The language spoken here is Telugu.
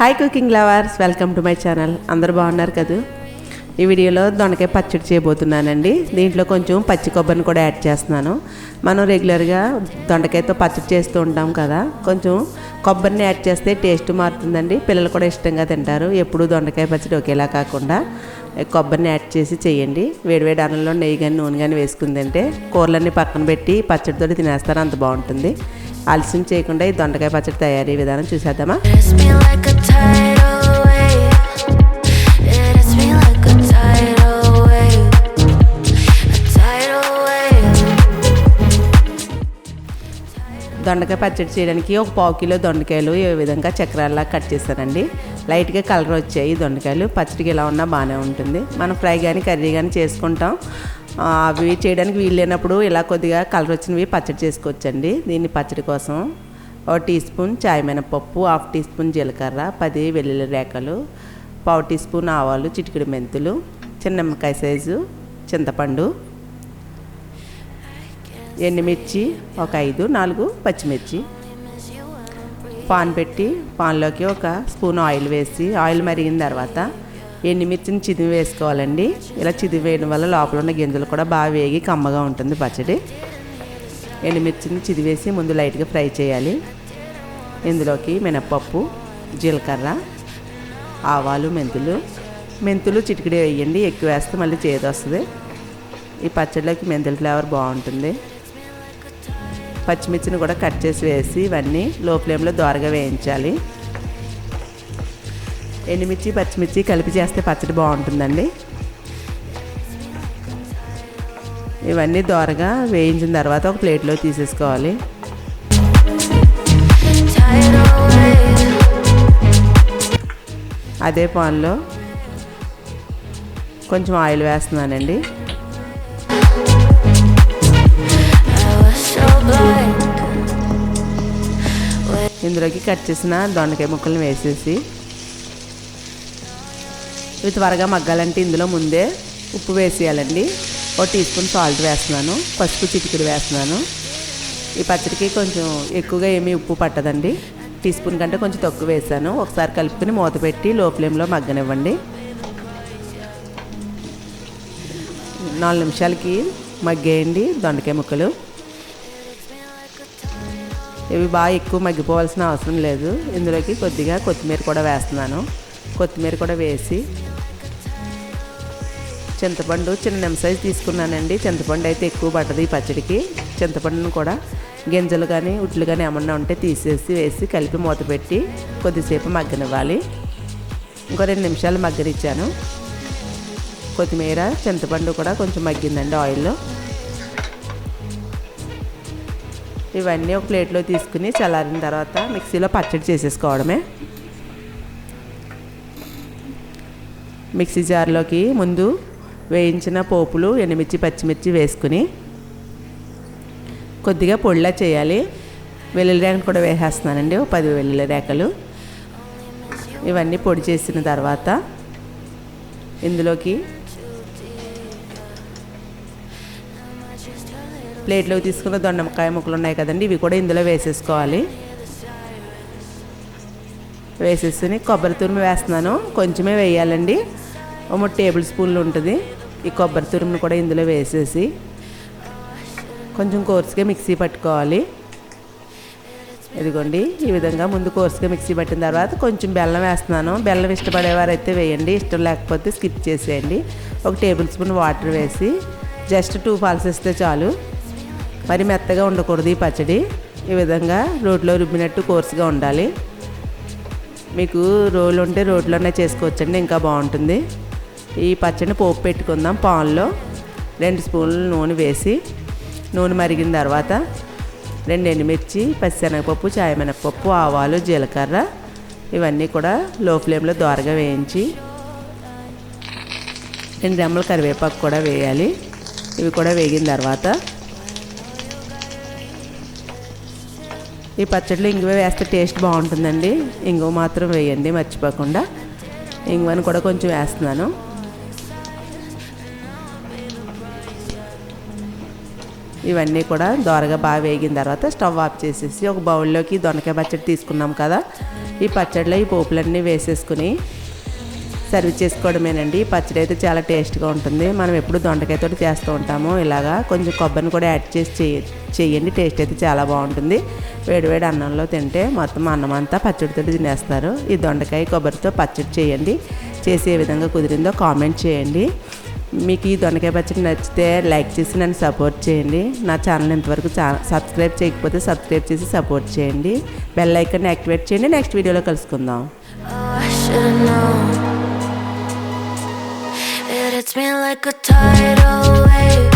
Hi cooking lovers, welcome to my channel. అందరూ బాగున్నారు కదా. ఈ వీడియోలో దొండకాయ పచ్చడి చేయబోతున్నానండి. దీంట్లో కొంచెం పచ్చి కొబ్బరిని కూడా యాడ్ చేస్తున్నాను. మనం రెగ్యులర్గా దొండకాయతో పచ్చడి చేస్తూ ఉంటాం కదా, కొంచెం కొబ్బరిని యాడ్ చేస్తే టేస్ట్ మారుతుందండి. పిల్లలు కూడా ఇష్టంగా తింటారు. ఎప్పుడు దొండకాయ పచ్చడి ఒకేలా కాకుండా కొబ్బరిని యాడ్ చేసి చేయండి. వేడివేడి అన్నంలో నెయ్యి కానీ నూనె కానీ వేసుకుని తింటే కూరలన్నీ పక్కన పెట్టి పచ్చడితో తినేస్తారు, అంత బాగుంటుంది. ఆలస్యం చేయకుండా ఈ దొండకాయ పచ్చడి తయారీ విధానం చూసేద్దామా. దొండకాయ పచ్చడి చేయడానికి ఒక 1/4 కిలో దొండకాయలు ఈ విధంగా చక్రాల్లా కట్ చేశానండి. లైట్గా కలర్ వచ్చాయి దొండకాయలు. పచ్చడికి ఎలా ఉన్నా బాగానే ఉంటుంది. మనం ఫ్రై కానీ కర్రీ కానీ చేసుకుంటాం. అవి చేయడానికి వీలు లేనప్పుడు ఇలా కొద్దిగా కలర్ వచ్చినవి పచ్చడి చేసుకోవచ్చండి. దీన్ని పచ్చడి కోసం 1 టీ స్పూన్ చాయ్ మినపప్పు, 1/2 టీ స్పూన్ జీలకర్ర, 10 వెల్లుల్లి రేఖలు, 1/4 టీ స్పూన్ ఆవాలు, చిటికెడు మెంతులు, చిన్న నిమ్మకాయ సైజు చింతపండు, ఎండుమిర్చి ఒక 5-4 పచ్చిమిర్చి. పాన్ పెట్టి పాన్లోకి ఒక స్పూన్ ఆయిల్ వేసి ఆయిల్ మరిగిన తర్వాత ఎండుమిర్చిని చిదిమి వేసుకోవాలండి. ఇలా చిదిమి వేయడం వల్ల లోపల ఉన్న గింజలు కూడా బాగా వేగి కమ్మగా ఉంటుంది పచ్చడి. ఎండుమిర్చిని చిదివేసి ముందు లైట్గా ఫ్రై చేయాలి. ఇందులోకి మినప్పప్పు, జీలకర్ర, ఆవాలు, మెంతులు చిటికెడు వేయండి. ఎక్కువ వేస్తే మళ్ళీ చేదు వస్తుంది. ఈ పచ్చడిలోకి మెంతుల ఫ్లేవర్ బాగుంటుంది. పచ్చిమిర్చిని కూడా కట్ చేసి వేసి ఇవన్నీ లో ఫ్లేమ్లో దోరగా వేయించాలి. ఎండుమిర్చి పచ్చిమిర్చి కలిపి చేస్తే పచ్చడి బాగుంటుందండి. ఇవన్నీ దోరగా వేయించిన తర్వాత ఒక ప్లేట్లో తీసేసుకోవాలి. అదే పాన్లో కొంచెం ఆయిల్ వేస్తున్నానండి. ఇందులోకి కట్ చేసిన దొండకాయ ముక్కలను వేసేసి ఇవి త్వరగా మగ్గాలంటే ఇందులో ముందే ఉప్పు వేసేయాలండి. 1 టీ స్పూన్ సాల్ట్ వేస్తున్నాను, పసుపు చిటికెడు వేస్తున్నాను. ఈ పచ్చడికి కొంచెం ఎక్కువగా ఏమీ ఉప్పు పట్టదండి. టీ స్పూన్ కంటే కొంచెం తక్కువ వేసాను. ఒకసారి కలుపుకొని మూత పెట్టి లో ఫ్లేమ్లో మగ్గనివ్వండి. 4 నిమిషాలకి మగ్గేయండి దొండకాయ ముక్కలు. ఇవి బాగా ఎక్కువ మగ్గిపోవాల్సిన అవసరం లేదు. ఇందులోకి కొద్దిగా కొత్తిమీర కూడా వేస్తున్నాను. కొత్తిమీర కూడా వేసి చింతపండు చిన్న నిమ్మ సైజు తీసుకున్నానండి. చింతపండు అయితే ఎక్కువ పట్టదు ఈ పచ్చడికి. చింతపండును కూడా గింజలు కానీ ఉట్లు కానీ ఏమన్నా ఉంటే తీసేసి వేసి కలిపి మూత పెట్టి కొద్దిసేపు మగ్గనివ్వాలి. ఇంకో 2 నిమిషాలు మగ్గనిచ్చాను. కొత్తిమీర చింతపండు కూడా కొంచెం మగ్గిందండి ఆయిల్లో. ఇవన్నీ ఒక ప్లేట్లో తీసుకుని చల్లారిన తర్వాత మిక్సీలో పచ్చడి చేసేసుకోవడమే. మిక్సీ జార్లోకి ముందు వేయించిన పోపులు, ఎండుమిర్చి పచ్చిమిర్చి వేసుకుని కొద్దిగా పొడిలా చేయాలి. వెల్లుల్లి రేఖలు కూడా వేసేస్తున్నానండి, 10 వెల్లుల్లి రేఖలు. ఇవన్నీ పొడి చేసిన తర్వాత ఇందులోకి ప్లేట్లో తీసుకున్న దొండకాయ ముక్కలు ఉన్నాయి కదండి, ఇవి కూడా ఇందులో వేసేసుకోవాలి. వేసేసి కొబ్బరి తురుము వేస్తున్నాను. కొంచెమే వేయాలండి, 3 టేబుల్ స్పూన్లు ఉంటుంది. ఈ కొబ్బరి తురుమును కూడా ఇందులో వేసేసి కొంచెం కోర్సుగా మిక్సీ పట్టుకోవాలి. ఇదిగోండి ఈ విధంగా ముందు కోర్సుగా మిక్సీ పట్టిన తర్వాత కొంచెం బెల్లం వేస్తున్నాను. బెల్లం ఇష్టపడేవారైతే వేయండి, ఇష్టం లేకపోతే స్కిప్ చేసేయండి. 1 టేబుల్ స్పూన్ వాటర్ వేసి జస్ట్ 2 ఫాల్స్ ఇస్తే చాలు. మరి మెత్తగా ఉండకూడదు ఈ పచ్చడి. ఈ విధంగా రోట్లో రుబ్బినట్టు కోర్సుగా ఉండాలి. మీకు రోలు ఉంటే రోట్లోనే చేసుకోవచ్చండి, ఇంకా బాగుంటుంది. ఈ పచ్చడిని పోపు పెట్టుకుందాం. పాన్లో 2 స్పూన్లు నూనె వేసి నూనె మరిగిన తర్వాత 2 ఎండుమిర్చి, పచ్చిశనగపప్పు, చాయ్ మినపప్పు, ఆవాలు, జీలకర్ర ఇవన్నీ కూడా లో ఫ్లేమ్లో దోరగా వేయించి 2 రెమ్మల కరివేపాకు కూడా వేయాలి. ఇవి కూడా వేగిన తర్వాత ఈ పచ్చడిలో ఇంగువ వేస్తే టేస్ట్ బాగుంటుందండి. ఇంగువ మాత్రం వేయండి మర్చిపోకుండా. ఇంగువని కూడా కొంచెం వేస్తున్నాను. ఇవన్నీ కూడా దోరగా బాగా వేగిన తర్వాత స్టవ్ ఆఫ్ చేసేసి ఒక బౌల్లోకి దొండకాయ పచ్చడి తీసుకున్నాం కదా, ఈ పచ్చడిలో ఈ పోపులన్నీ వేసేసుకుని సర్వ్ చేసుకోవడమేనండి. పచ్చడి అయితే చాలా టేస్ట్గా ఉంటుంది. మనం ఎప్పుడు దొండకాయతో చేస్తూ ఉంటాము. ఇలాగా కొంచెం కొబ్బరిని కూడా యాడ్ చేసి చేయండి. టేస్ట్ అయితే చాలా బాగుంటుంది. వేడివేడి అన్నంలో తింటే మొత్తం అన్నం అంతా పచ్చడితో తినేస్తారు. ఈ దొండకాయ కొబ్బరితో పచ్చడి చేయండి. చేసి ఏ విధంగా కుదిరిందో కామెంట్ చేయండి. మీకు ఈ దొండకాయ పచ్చడి నచ్చితే లైక్ చేసి నన్ను సపోర్ట్ చేయండి. నా ఛానల్ ఇంతవరకు సబ్స్క్రైబ్ చేయకపోతే సబ్స్క్రైబ్ చేసి సపోర్ట్ చేయండి. బెల్ ఐకాన్ని యాక్టివేట్ చేయండి. నెక్స్ట్ వీడియోలో కలుసుకుందాం. It hits me like a tidal wave.